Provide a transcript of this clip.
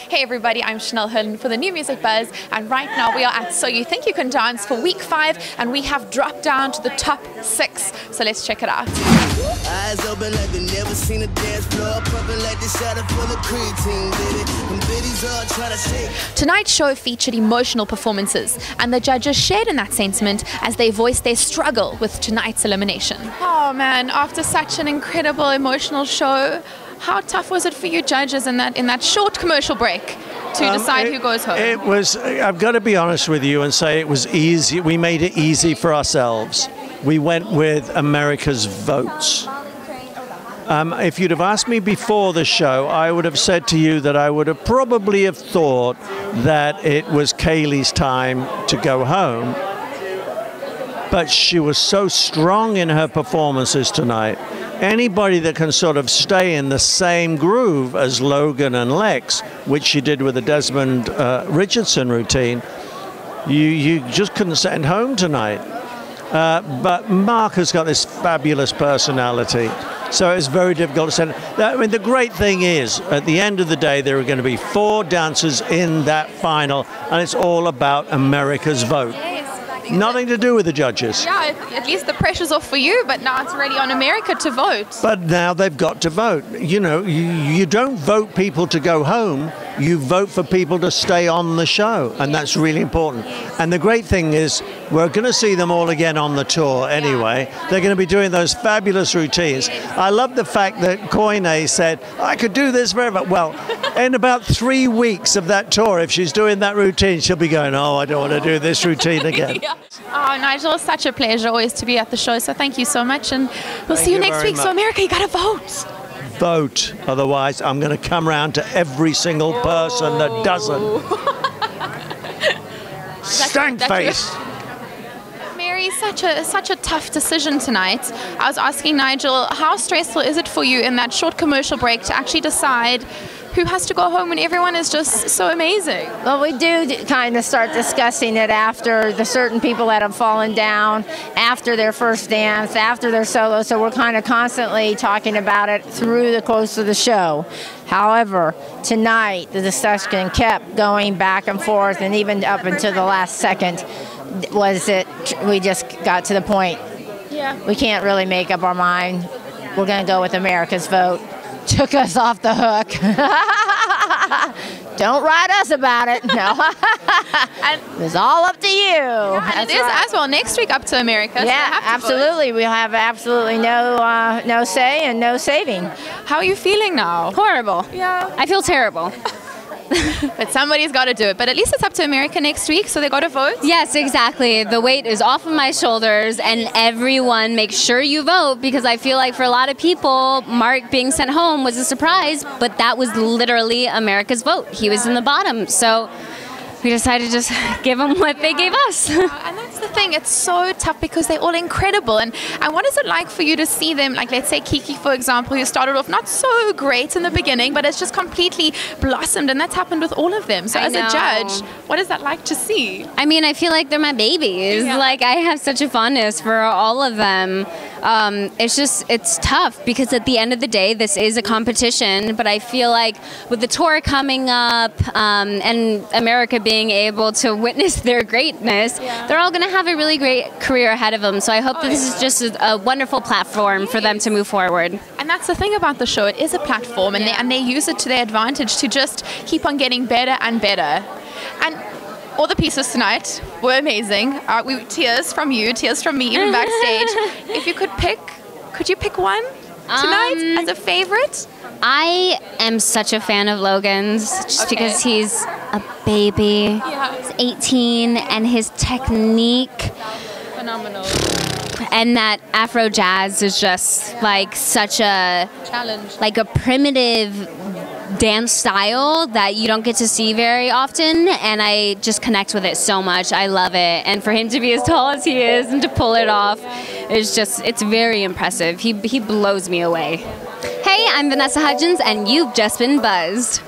Hey everybody, I'm Chanel Hillen for the New Music Buzz, and right now we are at So You Think You Can Dance for week 5, and we have dropped down to the top 6. So let's check it out. Eyes open like they never seen a dance floor, pumping like the shadow full of creatine, baby. And biddies all try to shake. Tonight's show featured emotional performances, and the judges shared in that sentiment as they voiced their struggle with tonight's elimination. Oh man, after such an incredible emotional show, how tough was it for you judges in that short commercial break to decide who goes home? It was, I've got to be honest with you and say it was easy. We made it easy for ourselves. We went with America's votes. If you'd have asked me before the show, I would have said to you that I would have probably have thought that it was Kaylee's time to go home. But she was so strong in her performances tonight. Anybody that can sort of stay in the same groove as Logan and Lex, which she did with the Desmond Richardson routine, you just couldn't send home tonight. But Mark has got this fabulous personality, so it's very difficult to send. I mean, the great thing is, at the end of the day, there are going to be 4 dancers in that final, and it's all about America's vote. Nothing to do with the judges. Yeah, at least the pressure's off for you, but now it's really on America to vote. But now they've got to vote. You know, you don't vote people to go home, you vote for people to stay on the show, and that's really important. And the great thing is, we're going to see them all again on the tour anyway. They're going to be doing those fabulous routines. I love the fact that Koine said, I could do this forever. Well, in about 3 weeks of that tour, if she's doing that routine, she'll be going, oh, I don't want to do this routine again. Oh, Nigel, it's such a pleasure always to be at the show, so thank you so much, and we'll see you next week. So America, you gotta vote. Vote, otherwise I'm going to come round to every single person that doesn't. Stank face. Mary, such a tough decision tonight. I was asking Nigel, how stressful is it for you in that short commercial break to actually decide who has to go home when everyone is just so amazing? Well, we do kind of start discussing it after the certain people that have fallen down, after their first dance, after their solo, so we're kind of constantly talking about it through the course of the show. However, tonight the discussion kept going back and forth, and even up until the last second we just got to the point. Yeah. We can't really make up our mind. We're going to go with America's vote. Took us off the hook. Don't write us about it. No. It's all up to you. Yeah, and it is as well next week up to America. Yeah, so absolutely. We'll have absolutely no say and no saving. How are you feeling now? Horrible. Yeah. I feel terrible. But somebody's got to do it. But at least it's up to America next week, so they got to vote. Yes, exactly. The weight is off of my shoulders, and everyone make sure you vote, because I feel like for a lot of people, Mark being sent home was a surprise, but that was literally America's vote. He was in the bottom, so we decided to just give them what they gave us. And that's the thing, it's so tough because they're all incredible. And what is it like for you to see them, like let's say Kiki, for example, who started off not so great in the beginning, but it's just completely blossomed, and that's happened with all of them. So as a judge, what is that like to see? I mean, I feel like they're my babies. Yeah. Like, I have such a fondness for all of them. It's tough because at the end of the day, this is a competition, but I feel like with the tour coming up and America being able to witness their greatness, they're all going to have a really great career ahead of them. So I hope that this is just a wonderful platform for them to move forward. And that's the thing about the show, it is a platform, and they use it to their advantage to just keep on getting better and better. And all the pieces tonight were amazing. Tears from you, tears from me, even backstage. If you could pick, could you pick one tonight as a favorite? I am such a fan of Logan's, just because he's a baby. Yeah. He's 18, and his technique, Phenomenal. and that Afro jazz is just like such a Challenge. like a primitive dance style that you don't get to see very often, and I just connect with it so much. I love it, and for him to be as tall as he is and to pull it off is just, it's very impressive. He blows me away. Hey, I'm Vanessa Hudgens, and you've just been buzzed.